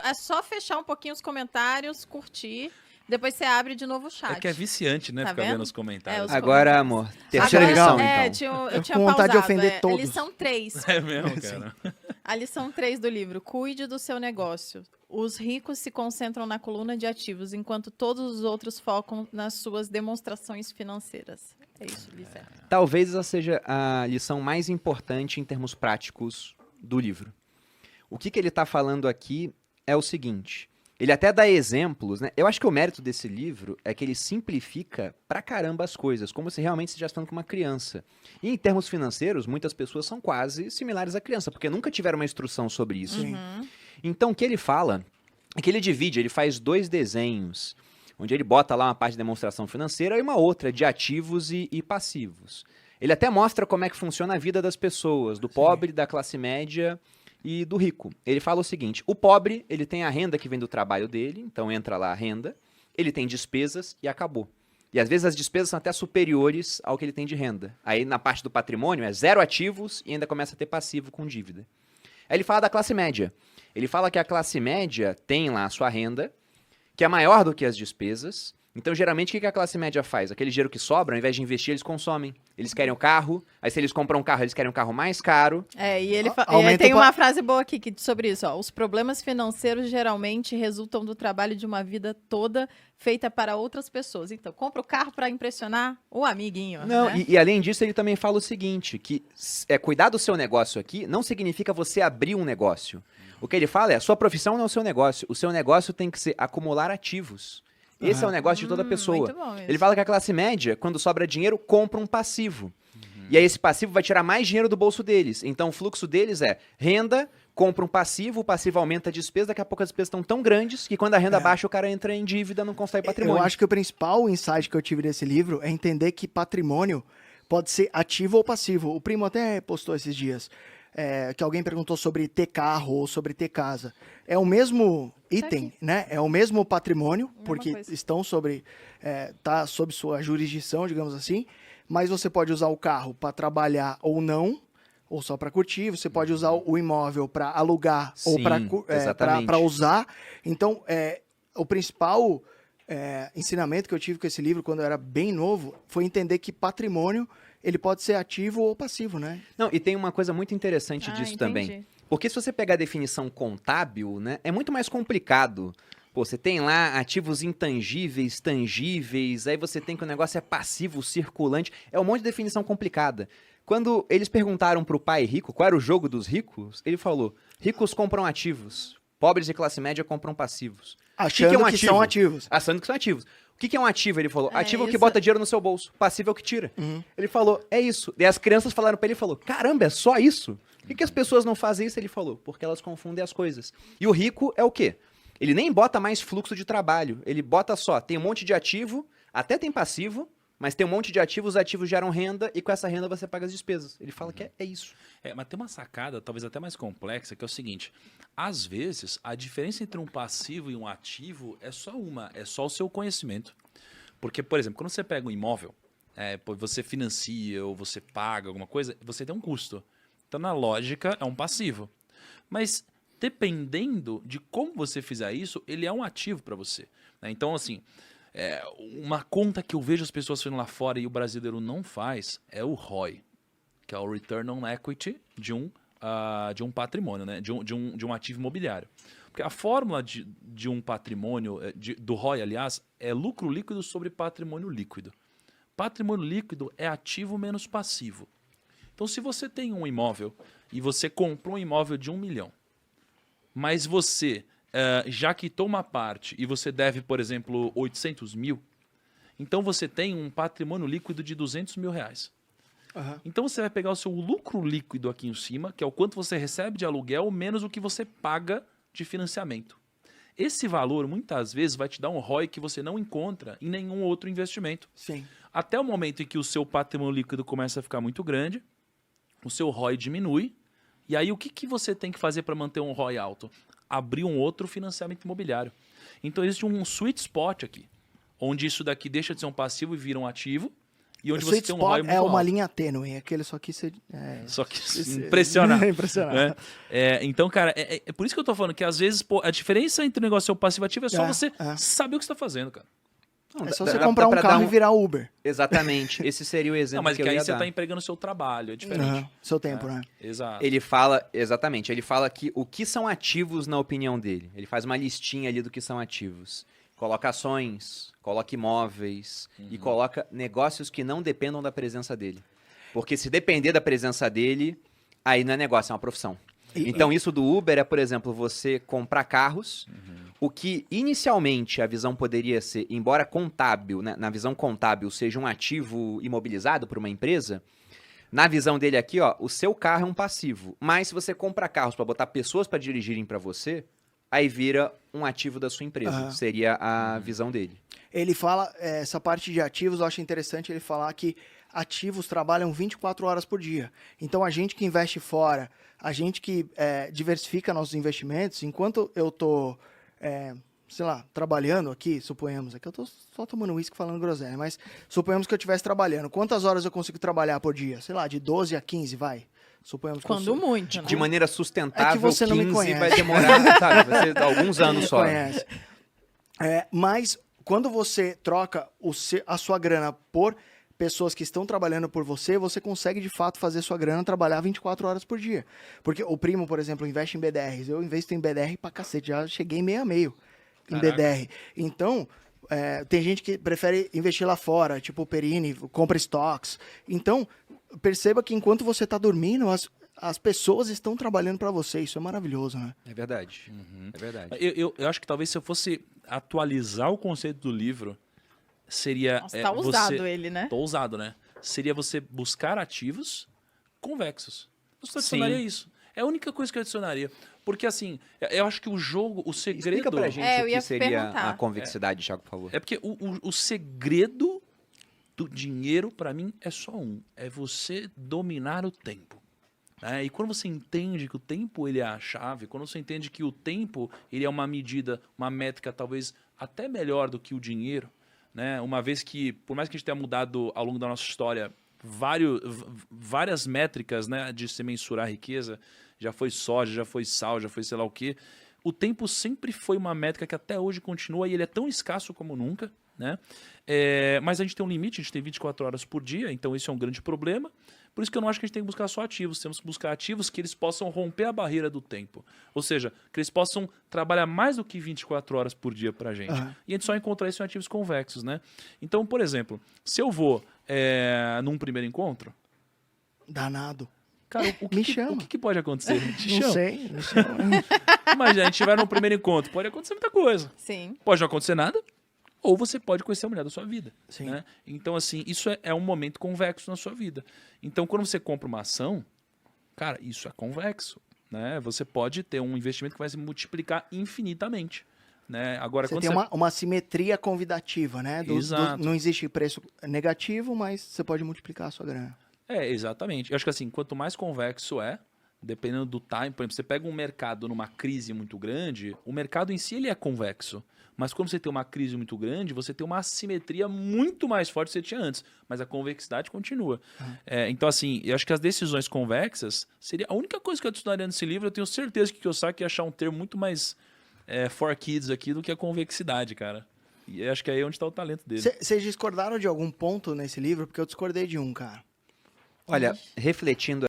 É só fechar um pouquinho os comentários, curtir. Depois você abre de novo o chat. É que é viciante, né? Tá Ficar vendo? vendo os comentários. Agora, amor, terceira Agora, lição, então. eu tinha com vontade de pausado, ofender todos. A lição 3. É mesmo, cara. A lição 3 do livro. Cuide do seu negócio. Os ricos se concentram na coluna de ativos, enquanto todos os outros focam nas suas demonstrações financeiras. É isso, Lisa. Talvez essa seja a lição mais importante em termos práticos do livro. O que ele está falando aqui é o seguinte, ele até dá exemplos, né? Eu acho que o mérito desse livro é que ele simplifica pra caramba as coisas, como se realmente estivesse falando com uma criança. E em termos financeiros, muitas pessoas são quase similares à criança, porque nunca tiveram uma instrução sobre isso. Então, o que ele fala é que ele divide, ele faz 2 desenhos, onde ele bota lá uma parte de demonstração financeira e uma outra de ativos e passivos. Ele até mostra como é que funciona a vida das pessoas, do pobre, da classe média e do rico. Ele fala o seguinte, o pobre, ele tem a renda que vem do trabalho dele, então entra lá a renda, ele tem despesas e acabou. E às vezes as despesas são até superiores ao que ele tem de renda. Aí na parte do patrimônio é 0 ativos e ainda começa a ter passivo com dívida. Aí ele fala da classe média. Ele fala que a classe média tem lá a sua renda, que é maior do que as despesas. Então, geralmente, o que a classe média faz? Aquele dinheiro que sobra, ao invés de investir, eles consomem. Eles querem o carro, aí se eles compram um carro, eles querem um carro mais caro. E ele tem uma frase boa aqui sobre isso. Ó. Os problemas financeiros geralmente resultam do trabalho de uma vida toda feita para outras pessoas. Então, compra o carro para impressionar o amiguinho. Não, né? e além disso, ele também fala o seguinte, que cuidar do seu negócio aqui não significa você abrir um negócio. O que ele fala é, a sua profissão não é o seu negócio. O seu negócio tem que ser acumular ativos. Esse é o negócio de toda pessoa. Muito bom isso. Ele fala que a classe média, quando sobra dinheiro, compra um passivo. E aí esse passivo vai tirar mais dinheiro do bolso deles. Então o fluxo deles é renda, compra um passivo, o passivo aumenta a despesa, daqui a pouco as despesas estão tão grandes que quando a renda baixa o cara entra em dívida, não constrói patrimônio. Eu acho que o principal insight que eu tive desse livro é entender que patrimônio pode ser ativo ou passivo. O primo até postou esses dias. Que alguém perguntou sobre ter carro ou sobre ter casa. É o mesmo item, né? É o mesmo patrimônio, porque estão sobre, tá sob sua jurisdição, digamos assim, mas você pode usar o carro para trabalhar ou não, ou só para curtir, você pode usar o imóvel para alugar ou para usar. Então, o principal ensinamento que eu tive com esse livro quando eu era bem novo foi entender que patrimônio ele pode ser ativo ou passivo, né? Não, e tem uma coisa muito interessante disso também. Porque se você pegar a definição contábil, né, é muito mais complicado. Pô, você tem lá ativos intangíveis, tangíveis, aí você tem que o negócio é passivo, circulante. É um monte de definição complicada. Quando eles perguntaram pro pai rico qual era o jogo dos ricos, ele falou, ricos compram ativos, pobres de classe média compram passivos. Achando que são ativos. Achando que são ativos. O que é um ativo? Ele falou, ativo é o que bota dinheiro no seu bolso, passivo é o que tira. Ele falou, é isso. E as crianças falaram pra ele, falou, caramba, é só isso? Por que as pessoas não fazem isso? Ele falou, porque elas confundem as coisas. E o rico é o quê? Ele nem bota mais fluxo de trabalho, ele bota só, tem um monte de ativo, até tem passivo, mas tem um monte de ativos, os ativos geram renda e com essa renda você paga as despesas. Ele fala que é isso. Mas tem uma sacada, talvez até mais complexa, que é o seguinte, às vezes a diferença entre um passivo e um ativo é só o seu conhecimento. Porque, por exemplo, quando você pega um imóvel, você financia ou você paga alguma coisa, você tem um custo. Então, na lógica, é um passivo. Mas, dependendo de como você fizer isso, ele é um ativo para você. Né? Então, assim, uma conta que eu vejo as pessoas fazendo lá fora e o brasileiro não faz é o ROI, que é o Return on Equity de um patrimônio, né? de um ativo imobiliário. Porque a fórmula de um patrimônio, do ROI, aliás, é lucro líquido sobre patrimônio líquido. Patrimônio líquido é ativo menos passivo. Então, se você tem um imóvel e você comprou um imóvel de 1 milhão, mas você já quitou uma parte e você deve, por exemplo, 800 mil, então você tem um patrimônio líquido de 200 mil reais. Então você vai pegar o seu lucro líquido aqui em cima, que é o quanto você recebe de aluguel, menos o que você paga de financiamento. Esse valor, muitas vezes, vai te dar um ROI que você não encontra em nenhum outro investimento. Sim. Até o momento em que o seu patrimônio líquido começa a ficar muito grande, o seu ROI diminui, e aí o que você tem que fazer para manter um ROI alto? Abrir um outro financiamento imobiliário. Então existe um sweet spot aqui, onde isso daqui deixa de ser um passivo e vira um ativo, e onde O você sweet tem um ROI spot muito é uma alto. linha tênue, aquele só que você... Só que impressionar. Impressionar. Né? Então, cara, é por isso que eu tô falando que às vezes pô, a diferença entre o negócio ser passivo e ativo é só você saber o que você tá fazendo, cara. Não, É só dá- você dá comprar um pra carro dar e virar Uber. Exatamente. Esse seria o exemplo Não, mas que que eu aí ia você dar. tá empregando o seu trabalho, é diferente. Aham, seu tempo, né? Exato. Ele fala, exatamente, ele fala que o que são ativos na opinião dele. Ele faz uma listinha ali do que são ativos. Coloca ações, coloca imóveis e coloca negócios que não dependam da presença dele. Porque se depender da presença dele, aí não é negócio, é uma profissão. Então isso do Uber é, por exemplo, você comprar carros, o que inicialmente a visão poderia ser, embora contábil, né, na visão contábil seja um ativo imobilizado por uma empresa, na visão dele aqui, ó, o seu carro é um passivo. Mas se você compra carros para botar pessoas para dirigirem para você, aí vira um ativo da sua empresa. Seria a visão dele. Ele fala, essa parte de ativos, eu acho interessante ele falar que ativos trabalham 24 horas por dia. Então, a gente que investe fora, a gente que diversifica nossos investimentos, enquanto eu tô, sei lá, trabalhando aqui, suponhamos, aqui eu tô só tomando uísque falando groselha, mas suponhamos que eu estivesse trabalhando. Quantas horas eu consigo trabalhar por dia? Sei lá, de 12 a 15, vai. Suponhamos que Quando muito, né? De maneira sustentável, você não me 15 conhece. vai demorar, sabe? Vai ser alguns anos só. Conhece. Mas quando você troca a sua grana por pessoas que estão trabalhando por você, você consegue de fato fazer sua grana trabalhar 24 horas por dia. Porque o primo, por exemplo, investe em BDRs. Eu investo em BDR pra cacete, já cheguei meio a meio em Caraca. BDR. Então, tem gente que prefere investir lá fora, tipo o Perini, compra estoques. Então, perceba que enquanto você está dormindo, as pessoas estão trabalhando para você. Isso é maravilhoso, né? É verdade. É verdade. Eu acho que talvez se eu fosse atualizar o conceito do livro, seria... Nossa, tá ousado ele, né? Tô ousado, né? Seria você buscar ativos convexos. Eu só adicionaria isso. É a única coisa que eu adicionaria. Porque, assim, eu acho que o jogo, o segredo... Explica pra gente eu o ia que seria perguntar. a convexidade, Thiago, por favor. É porque o segredo do dinheiro, pra mim, é só um. É você dominar o tempo. Né? E quando você entende que o tempo ele é a chave, quando você entende que o tempo ele é uma medida, uma métrica talvez até melhor do que o dinheiro, né? Uma vez que, por mais que a gente tenha mudado ao longo da nossa história várias métricas, né, de se mensurar a riqueza, já foi soja, já foi sal, já foi sei lá o quê, o tempo sempre foi uma métrica que até hoje continua e ele é tão escasso como nunca. Né? Mas a gente tem um limite, a gente tem 24 horas por dia, então isso é um grande problema. Por isso que eu não acho que a gente tem que buscar só ativos, temos que buscar ativos que eles possam romper a barreira do tempo. Ou seja, que eles possam trabalhar mais do que 24 horas por dia pra gente. E a gente só encontra isso em ativos convexos, né? Então, por exemplo, se eu vou num primeiro encontro... Danado. Cara, o que pode acontecer? Não sei. Imagina, a gente vai num primeiro encontro, pode acontecer muita coisa. Sim. Pode não acontecer nada, ou você pode conhecer a mulher da sua vida. Sim. Né? Então, assim, isso é um momento convexo na sua vida. Então, quando você compra uma ação, cara, isso é convexo. Né? Você pode ter um investimento que vai se multiplicar infinitamente. Né? Agora, Você quando tem uma simetria convidativa, né? Exato. Não existe preço negativo, mas você pode multiplicar a sua grana. Exatamente. Eu acho que assim, quanto mais convexo dependendo do time, por exemplo, você pega um mercado numa crise muito grande, o mercado em si ele é convexo. Mas quando você tem uma crise muito grande, você tem uma assimetria muito mais forte do que você tinha antes. Mas a convexidade continua. Então, assim, eu acho que as decisões convexas seria a única coisa que eu adicionaria nesse livro. Eu tenho certeza que o Kiyosaki ia achar um termo muito mais for kids aqui do que a convexidade, cara. E eu acho que aí é onde está o talento dele. Vocês discordaram de algum ponto nesse livro? Porque eu discordei de um, cara. Olha, refletindo